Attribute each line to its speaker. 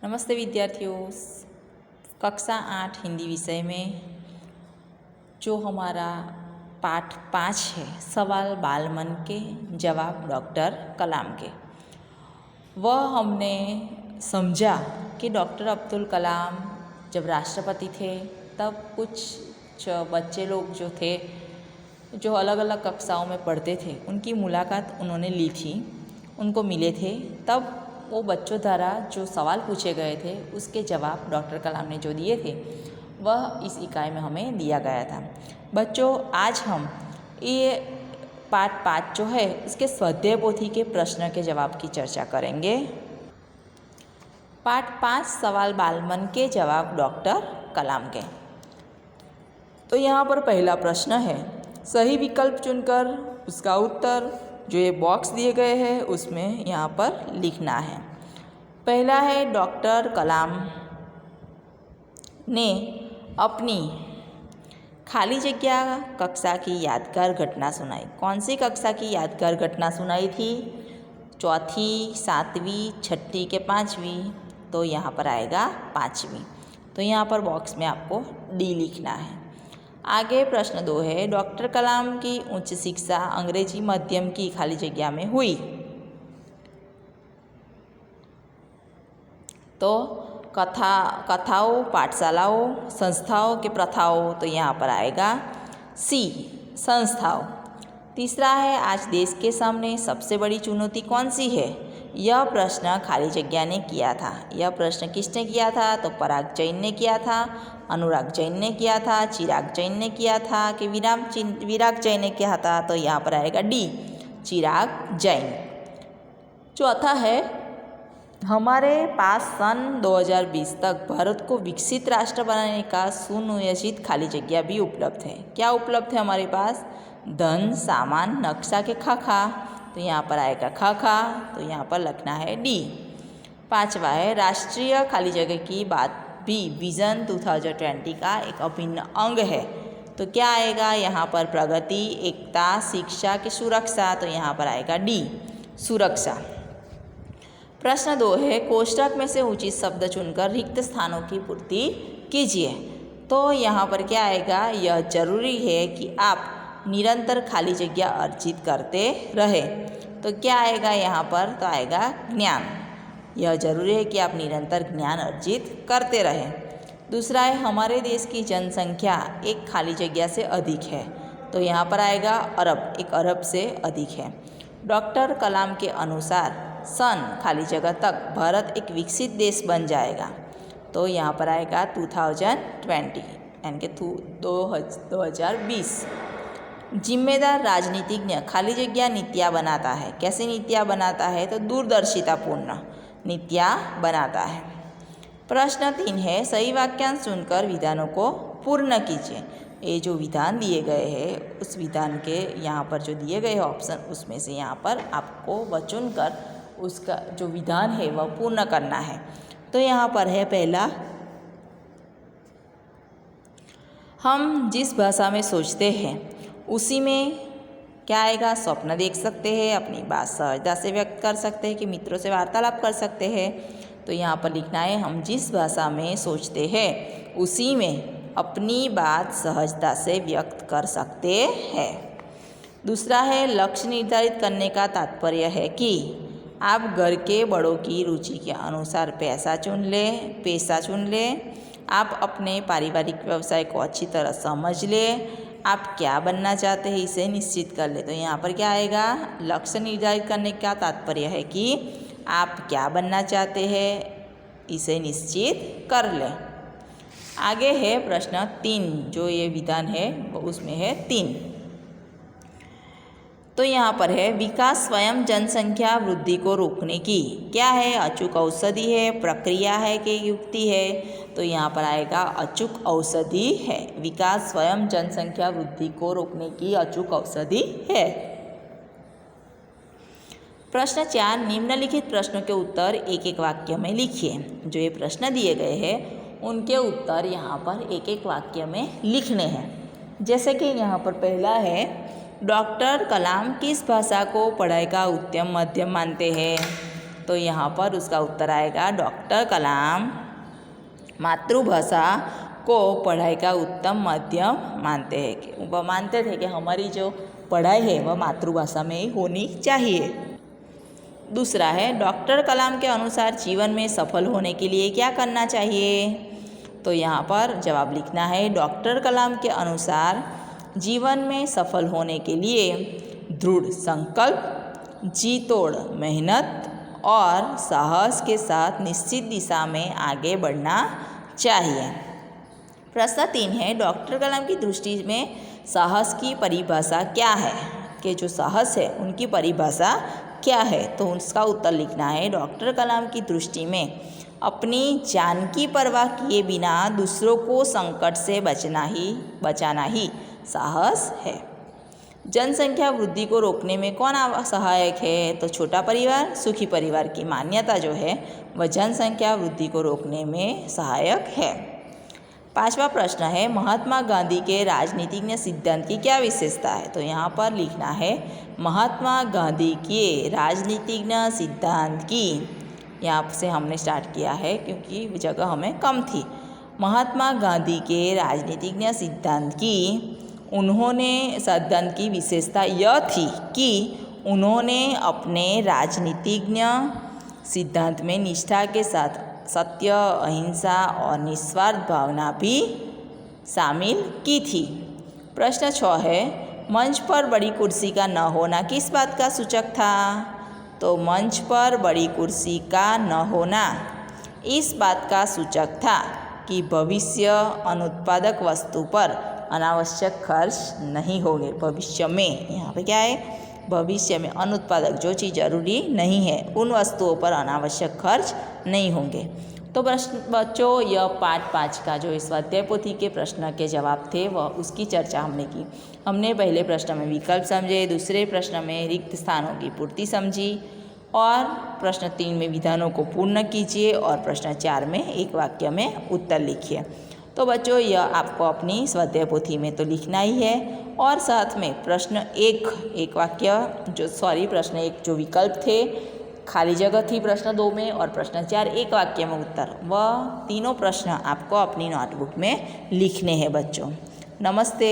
Speaker 1: नमस्ते विद्यार्थियों। कक्षा 8 हिंदी विषय में जो हमारा पाठ 5 है, सवाल बालमन के जवाब डॉक्टर कलाम के, वह हमने समझा कि डॉक्टर अब्दुल कलाम जब राष्ट्रपति थे तब कुछ बच्चे लोग जो थे, जो अलग अलग कक्षाओं में पढ़ते थे, उनकी मुलाकात उन्होंने ली थी, उनको मिले थे। तब वो बच्चों द्वारा जो सवाल पूछे गए थे उसके जवाब डॉक्टर कलाम ने जो दिए थे वह इस इकाई में हमें दिया गया था। बच्चों, आज हम ये पाठ 5 जो है उसके स्वाध्याय पोथी के प्रश्न के जवाब की चर्चा करेंगे। पाठ 5 सवाल बालमन के जवाब डॉक्टर कलाम के। तो यहाँ पर पहला प्रश्न है, सही विकल्प चुनकर उसका उत्तर जो ये बॉक्स दिए गए हैं उसमें यहाँ पर लिखना है। पहला है, डॉक्टर कलाम ने अपनी खाली जगह कक्षा की यादगार घटना सुनाई। कौन सी कक्षा की यादगार घटना सुनाई थी? चौथी, 7वीं, 6ठी के 5वीं? तो यहाँ पर आएगा 5वीं। तो यहाँ पर बॉक्स में आपको डी लिखना है। आगे प्रश्न 2 है, डॉक्टर कलाम की उच्च शिक्षा अंग्रेजी माध्यम की खाली जगह में हुई। तो कथाओं, पाठशालाओं, संस्थाओं के प्रथाओं? तो यहाँ पर आएगा सी, संस्थाओं। तीसरा है, आज देश के सामने सबसे बड़ी चुनौती कौन सी है? यह प्रश्न खाली जगह ने किया था। यह प्रश्न किसने किया था? तो पराग जैन ने किया था, अनुराग जैन ने किया था, चिराग जैन ने किया था कि विराग जैन ने किया था? तो यहाँ पर आएगा डी, चिराग जैन। चौथा है, हमारे पास सन 2020 तक भारत को विकसित राष्ट्र बनाने का सुनियोजित खाली जगह भी उपलब्ध है। क्या उपलब्ध है हमारे पास? धन, सामान, नक्शा के खाका? तो यहाँ पर आएगा खाका। तो यहाँ पर लिखना है डी। पांचवा है, राष्ट्रीय खाली जगह की बात भी विजन 2020 का एक अभिन्न अंग है। तो क्या आएगा यहाँ पर? प्रगति, एकता, शिक्षा की सुरक्षा? तो यहाँ पर आएगा डी, सुरक्षा। प्रश्न 2 है, कोष्ठक में से उचित शब्द चुनकर रिक्त स्थानों की पूर्ति कीजिए। तो यहाँ पर क्या आएगा? यह जरूरी है कि आप निरंतर खाली जगह अर्जित करते रहे। तो क्या आएगा यहाँ पर? तो आएगा ज्ञान। यह जरूरी है कि आप निरंतर ज्ञान अर्जित करते रहें। दूसरा है, हमारे देश की जनसंख्या एक खाली जगह से अधिक है। तो यहाँ पर आएगा अरब, 1 अरब से अधिक है। डॉक्टर कलाम के अनुसार सन खाली जगह तक भारत एक विकसित देश बन जाएगा। तो यहाँ पर आएगा 2020 यानी कि 2020। जिम्मेदार राजनीतिज्ञ खाली जगह नीतियाँ बनाता है। कैसी नीतियाँ बनाता है? तो दूरदर्शितापूर्ण नीतियाँ बनाता है। प्रश्न 3 है, सही वाक्यांश चुनकर विधानों को पूर्ण कीजिए। ये जो विधान दिए गए हैं उस विधान के यहाँ पर जो दिए गए ऑप्शन उसमें से यहाँ पर आपको वह चुनकर उसका जो विधान है वह पूर्ण करना है। तो यहाँ पर है पहला, हम जिस भाषा में सोचते हैं उसी में क्या आएगा? स्वप्न देख सकते हैं, अपनी बात सहजता से व्यक्त कर सकते हैं कि मित्रों से वार्तालाप कर सकते हैं। तो यहाँ पर लिखना है, हम जिस भाषा में सोचते हैं उसी में अपनी बात सहजता से व्यक्त कर सकते हैं। दूसरा है, लक्ष्य निर्धारित करने का तात्पर्य है कि आप घर के बड़ों की रुचि के अनुसार पेशा चुन लें। आप अपने पारिवारिक व्यवसाय को अच्छी तरह समझ लें। आप क्या बनना चाहते हैं इसे निश्चित कर ले। तो यहाँ पर क्या आएगा? लक्ष्य निर्धारित करने का तात्पर्य है कि आप क्या बनना चाहते हैं इसे निश्चित कर लें। आगे है प्रश्न 3, जो ये विधान है वो उसमें है 3। तो यहाँ पर है, विकास स्वयं जनसंख्या वृद्धि को रोकने की क्या है? अचूक औषधि है, प्रक्रिया है कि युक्ति है? तो यहाँ पर आएगा अचूक औषधि है। विकास स्वयं जनसंख्या वृद्धि को रोकने की अचूक औषधि है। प्रश्न 4, निम्नलिखित प्रश्नों के उत्तर एक एक वाक्य में लिखिए। जो ये प्रश्न दिए गए हैं उनके उत्तर यहाँ पर एक एक वाक्य में लिखने हैं। जैसे कि यहाँ पर पहला है, डॉक्टर कलाम किस भाषा को पढ़ाई का उत्तम माध्यम मानते हैं? तो यहाँ पर उसका उत्तर आएगा डॉक्टर कलाम मातृभाषा को पढ़ाई का उत्तम माध्यम मानते हैं कि वह मानते थे कि हमारी जो पढ़ाई है वह मातृभाषा में ही होनी चाहिए। दूसरा है डॉक्टर कलाम के अनुसार जीवन में सफल होने के लिए क्या करना चाहिए। तो यहाँ पर जवाब लिखना है डॉक्टर कलाम के अनुसार जीवन में सफल होने के लिए दृढ़ संकल्प, जी तोड़ मेहनत और साहस के साथ निश्चित दिशा में आगे बढ़ना चाहिए। प्रश्न 3 है डॉक्टर कलाम की दृष्टि में साहस की परिभाषा क्या है, कि जो साहस है उनकी परिभाषा क्या है। तो उसका उत्तर लिखना है डॉक्टर कलाम की दृष्टि में अपनी जान की परवाह किए बिना दूसरों को संकट से बचाना ही साहस है। जनसंख्या वृद्धि को रोकने में कौन सहायक है। तो छोटा परिवार सुखी परिवार की मान्यता जो है वह जनसंख्या वृद्धि को रोकने में सहायक है। 5वां प्रश्न है महात्मा गांधी के राजनीतिज्ञ सिद्धांत की क्या विशेषता है। तो यहाँ पर लिखना है महात्मा गांधी के राजनीतिज्ञ सिद्धांत की, यहाँ से हमने स्टार्ट किया है क्योंकि जगह हमें कम थी। महात्मा गांधी के राजनीतिज्ञ सिद्धांत की विशेषता यह थी कि उन्होंने अपने राजनीतिज्ञ सिद्धांत में निष्ठा के साथ सत्य, अहिंसा और निस्वार्थ भावना भी शामिल की थी। प्रश्न 6 है मंच पर बड़ी कुर्सी का न होना किस बात का सूचक था। तो मंच पर बड़ी कुर्सी का न होना इस बात का सूचक था कि भविष्य अनुत्पादक वस्तु पर अनावश्यक खर्च नहीं होंगे। भविष्य में, यहाँ पे क्या है, भविष्य में अनुत्पादक जो चीज़ जरूरी नहीं है उन वस्तुओं पर अनावश्यक खर्च नहीं होंगे। तो बच्चों यह पाठ 5 का जो इस स्वाध्याय पोथी के प्रश्न के जवाब थे वह उसकी चर्चा हमने की। हमने पहले प्रश्न में विकल्प समझे, दूसरे प्रश्न में रिक्त स्थानों की पूर्ति समझी और प्रश्न 3 में विधानों को पूर्ण कीजिए और प्रश्न 4 में एक वाक्य में उत्तर लिखिए। तो बच्चों यह आपको अपनी स्वाध्याय पोथी में तो लिखना ही है और साथ में प्रश्न 1 वाक्य प्रश्न 1 जो विकल्प थे, खाली जगह थी प्रश्न 2 में और प्रश्न 4 एक वाक्य में उत्तर, वह तीनों प्रश्न आपको अपनी नोटबुक में लिखने हैं बच्चों। नमस्ते।